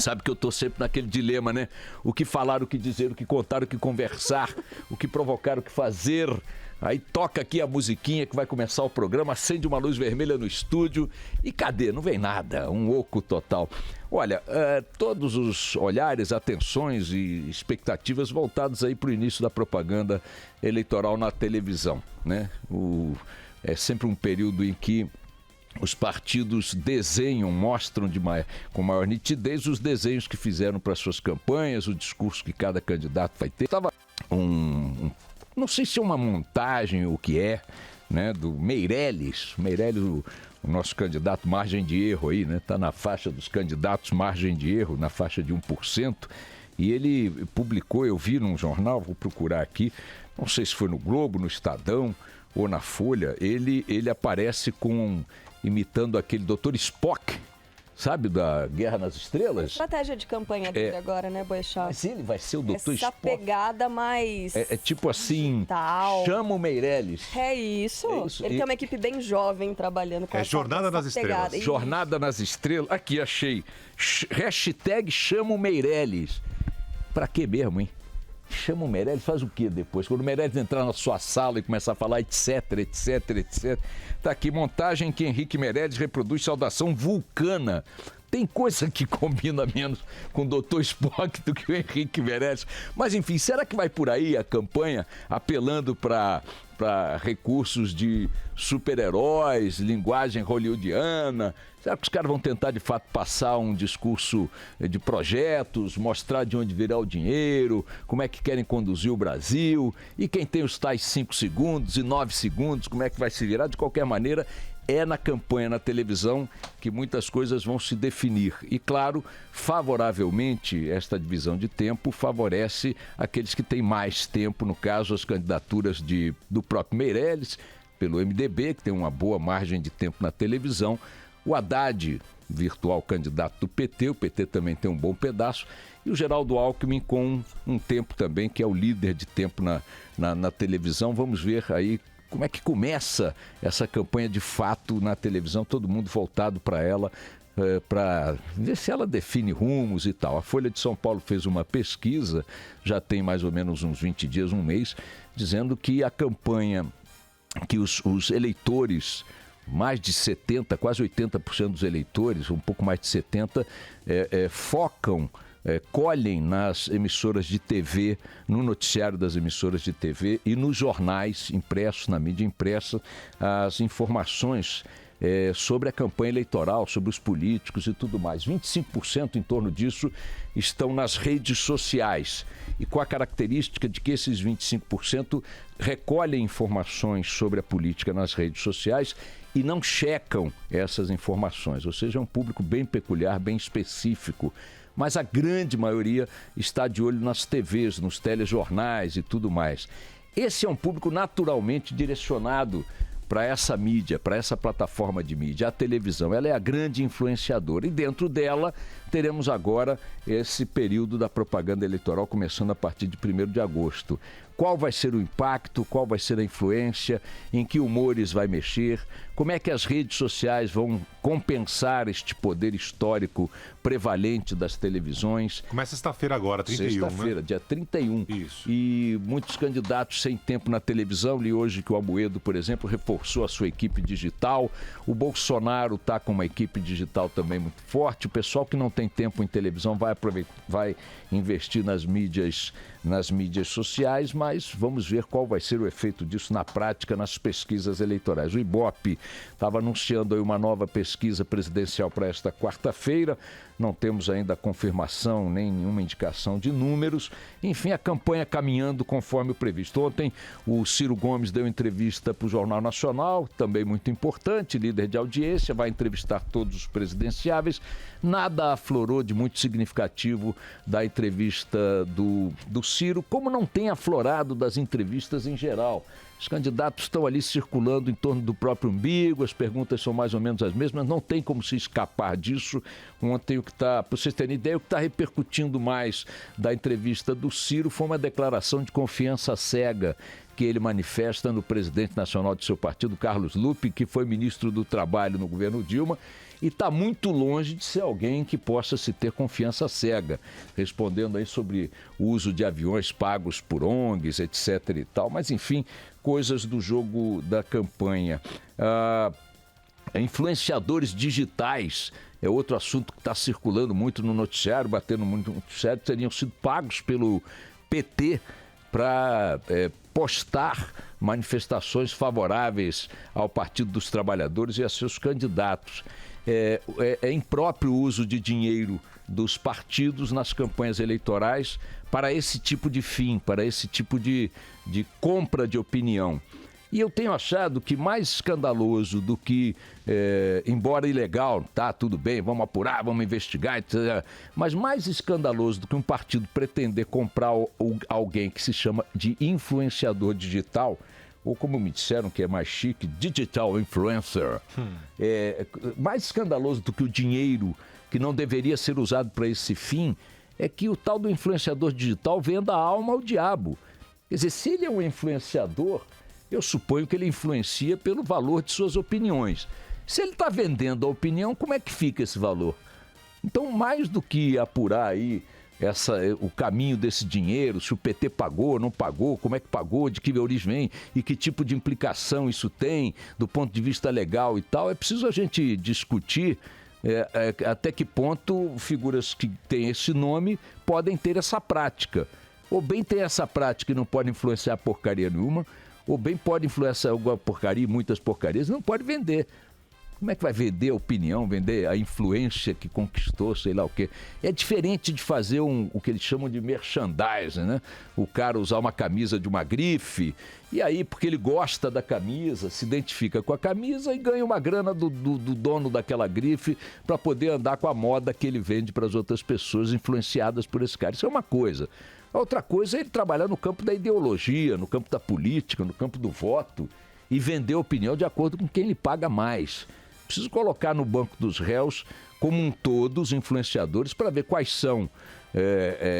Sabe que eu tô sempre naquele dilema, né? O que falar, o que dizer, o que contar, o que conversar, o que provocar, o que fazer. Aí toca aqui a musiquinha que vai começar o programa, acende uma luz vermelha no estúdio e cadê? Não vem nada, um oco total. Olha, todos os olhares, atenções e expectativas voltados aí para o início da propaganda eleitoral na televisão, né? É sempre um período em que os partidos desenham, mostram com maior nitidez os desenhos que fizeram para suas campanhas, o discurso que cada candidato vai ter. Estava não sei se é uma montagem ou o que é, né, do Meirelles. Meirelles, o nosso candidato margem de erro aí, né? Está na faixa dos candidatos margem de erro, na faixa de 1%. E ele publicou, eu vi num jornal, vou procurar aqui, não sei se foi no Globo, no Estadão ou na Folha, ele aparece imitando aquele Dr. Spock, sabe, da Guerra nas Estrelas? Estratégia de campanha dele agora, né, Boechat? Mas ele vai ser o Dr. Spock. Essa pegada mais... É tipo assim, digital. Chama o Meirelles. É isso. Ele tem uma equipe bem jovem trabalhando com essa Jornada nas pegada. Estrelas. Jornada nas Estrelas. Aqui, achei. Hashtag chama o Meirelles. Pra quê mesmo, hein? Chama o Meirelles, faz o quê depois? Quando o Meirelles entrar na sua sala e começar a falar etc, etc, etc. Tá aqui, montagem que Henrique Meirelles reproduz saudação vulcana. Tem coisa que combina menos com o Dr. Spock do que o Henrique Meirelles. Mas enfim, será que vai por aí a campanha apelando para recursos de super-heróis, linguagem hollywoodiana? Será que os caras vão tentar de fato passar um discurso de projetos, mostrar de onde virá o dinheiro, como é que querem conduzir o Brasil, e quem tem os tais 5 segundos e 9 segundos, como é que vai se virar? De qualquer maneira, é na campanha, na televisão, que muitas coisas vão se definir. E, claro, favoravelmente, esta divisão de tempo favorece aqueles que têm mais tempo, no caso, as candidaturas do próprio Meirelles, pelo MDB, que tem uma boa margem de tempo na televisão, o Haddad, virtual candidato do PT, o PT também tem um bom pedaço, e o Geraldo Alckmin com um tempo também, que é o líder de tempo na televisão. Vamos ver aí como é que começa essa campanha de fato na televisão, todo mundo voltado para ela, para ver se ela define rumos e tal. A Folha de São Paulo fez uma pesquisa, já tem mais ou menos uns 20 dias, um mês, dizendo que a campanha, que os eleitores, mais de 70%, quase 80% dos eleitores, um pouco mais de 70%, focam, colhem nas emissoras de TV, no noticiário das emissoras de TV e nos jornais impressos, na mídia impressa, as informações sobre a campanha eleitoral, sobre os políticos e tudo mais. 25% em torno disso estão nas redes sociais, e com a característica de que esses 25% recolhem informações sobre a política nas redes sociais e não checam essas informações, ou seja, é um público bem peculiar, bem específico. Mas a grande maioria está de olho nas TVs, nos telejornais e tudo mais. Esse é um público naturalmente direcionado para essa mídia, para essa plataforma de mídia, a televisão. Ela é a grande influenciadora e dentro dela teremos agora esse período da propaganda eleitoral começando a partir de 1º de agosto. Qual vai ser o impacto, qual vai ser a influência, em que humores vai mexer, como é que as redes sociais vão compensar este poder histórico prevalente das televisões. Começa sexta-feira agora, 31, sexta-feira, né? dia 31. Isso. E muitos candidatos sem tempo na televisão. Li hoje que o Amoedo, por exemplo, reforçou a sua equipe digital. O Bolsonaro está com uma equipe digital também muito forte. O pessoal que não tem tempo em televisão vai investir nas mídias sociais, mas vamos ver qual vai ser o efeito disso na prática, nas pesquisas eleitorais. O Ibope estava anunciando aí uma nova pesquisa presidencial para esta quarta-feira. Não temos ainda confirmação, nem nenhuma indicação de números. Enfim, a campanha caminhando conforme o previsto. Ontem, o Ciro Gomes deu entrevista para o Jornal Nacional, também muito importante, líder de audiência, vai entrevistar todos os presidenciáveis. Nada aflorou de muito significativo da entrevista do Ciro, como não tem aflorado das entrevistas em geral. Os candidatos estão ali circulando em torno do próprio umbigo, as perguntas são mais ou menos as mesmas, não tem como se escapar disso. Ontem, para vocês terem ideia, o que está repercutindo mais da entrevista do Ciro foi uma declaração de confiança cega que ele manifesta no presidente nacional de seu partido, Carlos Lupe, que foi ministro do Trabalho no governo Dilma, e está muito longe de ser alguém que possa se ter confiança cega, respondendo aí sobre o uso de aviões pagos por ONGs, etc. e tal, mas enfim, coisas do jogo da campanha. Influenciadores digitais é outro assunto que está circulando muito no noticiário, batendo muito no noticiário, teriam sido pagos pelo PT para postar manifestações favoráveis ao Partido dos Trabalhadores e a seus candidatos. É impróprio o uso de dinheiro dos partidos nas campanhas eleitorais para esse tipo de fim, para esse tipo de compra de opinião. E eu tenho achado que mais escandaloso do que, embora ilegal, tá, tudo bem, vamos apurar, vamos investigar, etc., mas mais escandaloso do que um partido pretender comprar alguém que se chama de influenciador digital, ou como me disseram que é mais chique, digital influencer. Mais escandaloso do que o dinheiro que não deveria ser usado para esse fim, é que o tal do influenciador digital venda a alma ao diabo. Quer dizer, se ele é um influenciador, eu suponho que ele influencia pelo valor de suas opiniões. Se ele está vendendo a opinião, como é que fica esse valor? Então, mais do que apurar aí o caminho desse dinheiro, se o PT pagou, não pagou, como é que pagou, de que origem vem e que tipo de implicação isso tem do ponto de vista legal e tal, é preciso a gente discutir até que ponto figuras que têm esse nome podem ter essa prática. Ou bem tem essa prática e não pode influenciar porcaria nenhuma, ou bem pode influenciar alguma porcaria, muitas porcarias, não pode vender. Como é que vai vender a opinião, vender a influência que conquistou, sei lá o quê? É diferente de fazer o que eles chamam de merchandising, né? O cara usar uma camisa de uma grife, e aí, porque ele gosta da camisa, se identifica com a camisa e ganha uma grana do dono daquela grife para poder andar com a moda que ele vende para as outras pessoas influenciadas por esse cara. Isso é uma coisa. A outra coisa é ele trabalhar no campo da ideologia, no campo da política, no campo do voto e vender opinião de acordo com quem lhe paga mais. Preciso colocar no banco dos réus como um todo os influenciadores para ver quais são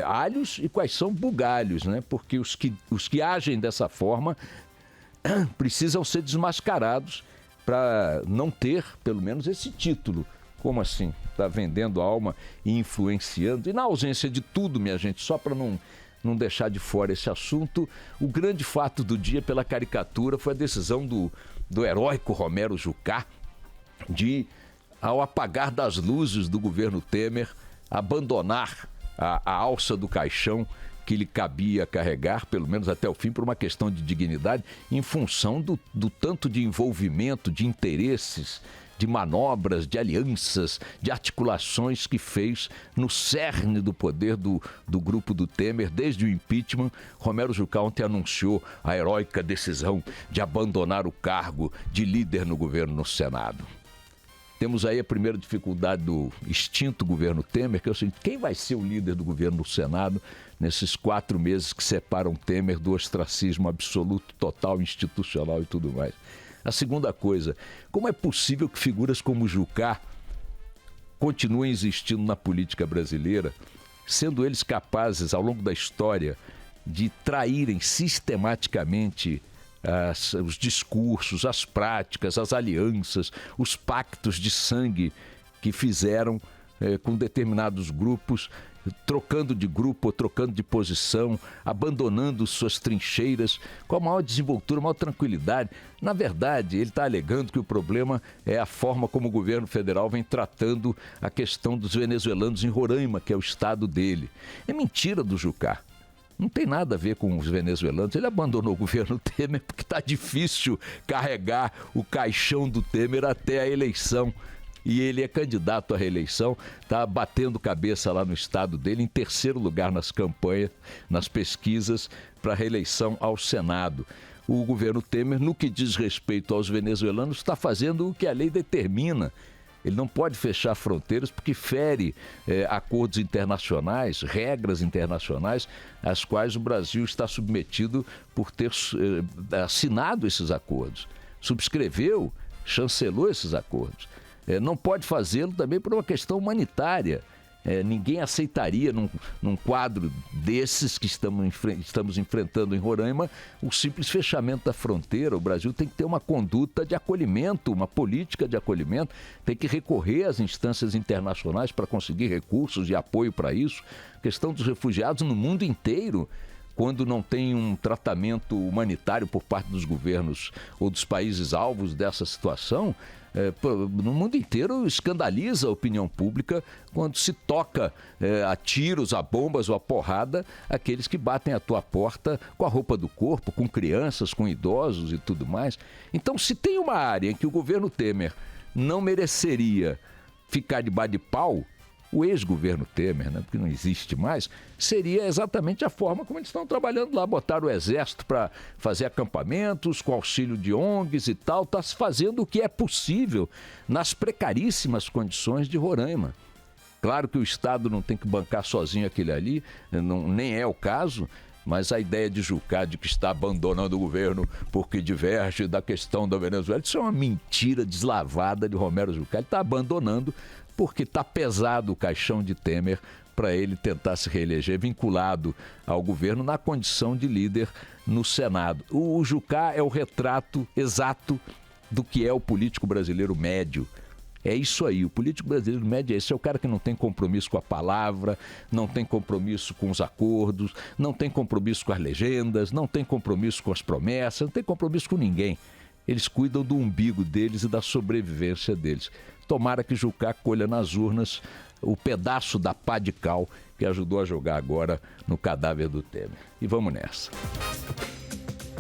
alhos e quais são bugalhos, né? Porque os que agem dessa forma precisam ser desmascarados para não ter, pelo menos, esse título. Como assim? Está vendendo a alma e influenciando. E na ausência de tudo, minha gente, só para não deixar de fora esse assunto, o grande fato do dia pela caricatura foi a decisão do heróico Romero Jucá de, ao apagar das luzes do governo Temer, abandonar a alça do caixão que lhe cabia carregar, pelo menos até o fim, por uma questão de dignidade, em função do tanto de envolvimento, de interesses, de manobras, de alianças, de articulações que fez no cerne do poder do grupo do Temer, desde o impeachment. Romero Jucá ontem anunciou a heróica decisão de abandonar o cargo de líder no governo no Senado. Temos aí a primeira dificuldade do extinto governo Temer, que é o seguinte: quem vai ser o líder do governo no Senado nesses 4 meses que separam Temer do ostracismo absoluto, total, institucional e tudo mais? A segunda coisa, como é possível que figuras como Jucá continuem existindo na política brasileira, sendo eles capazes, ao longo da história, de traírem sistematicamente os discursos, as práticas, as alianças, os pactos de sangue que fizeram com determinados grupos, trocando de grupo ou trocando de posição, abandonando suas trincheiras com a maior desenvoltura, a maior tranquilidade. Na verdade, ele está alegando que o problema é a forma como o governo federal vem tratando a questão dos venezuelanos em Roraima, que é o estado dele. É mentira do Jucá. Não tem nada a ver com os venezuelanos. Ele abandonou o governo Temer porque está difícil carregar o caixão do Temer até a eleição. E ele é candidato à reeleição, está batendo cabeça lá no estado dele, em 3º lugar nas campanhas, nas pesquisas para a reeleição ao Senado. O governo Temer, no que diz respeito aos venezuelanos, está fazendo o que a lei determina. Ele não pode fechar fronteiras porque fere acordos internacionais, regras internacionais, às quais o Brasil está submetido por ter assinado esses acordos. Subscreveu, chancelou esses acordos. Não pode fazê-lo também por uma questão humanitária. Ninguém aceitaria, num quadro desses que estamos enfrentando em Roraima, o simples fechamento da fronteira. O Brasil tem que ter uma conduta de acolhimento, uma política de acolhimento, tem que recorrer às instâncias internacionais para conseguir recursos e apoio para isso. A questão dos refugiados no mundo inteiro, quando não tem um tratamento humanitário por parte dos governos ou dos países alvos dessa situação, no mundo inteiro escandaliza a opinião pública quando se toca a tiros, a bombas ou a porrada aqueles que batem à tua porta com a roupa do corpo, com crianças, com idosos e tudo mais. Então, se tem uma área em que o governo Temer não mereceria ficar debaixo de pau, o ex-governo Temer, né, porque não existe mais, seria exatamente a forma como eles estão trabalhando lá. Botaram o exército para fazer acampamentos, com auxílio de ONGs e tal. Está se fazendo o que é possível nas precaríssimas condições de Roraima. Claro que o Estado não tem que bancar sozinho aquele ali, nem é o caso, mas a ideia de Jucá de que está abandonando o governo porque diverge da questão da Venezuela, isso é uma mentira deslavada de Romero Jucá. Ele está abandonando porque está pesado o caixão de Temer para ele tentar se reeleger vinculado ao governo na condição de líder no Senado. O Jucá é o retrato exato do que é o político brasileiro médio. É isso aí, o político brasileiro médio é esse, é o cara que não tem compromisso com a palavra, não tem compromisso com os acordos, não tem compromisso com as legendas, não tem compromisso com as promessas, não tem compromisso com ninguém. Eles cuidam do umbigo deles e da sobrevivência deles. Tomara que Jucá colha nas urnas o pedaço da pá de cal que ajudou a jogar agora no cadáver do Temer. E vamos nessa.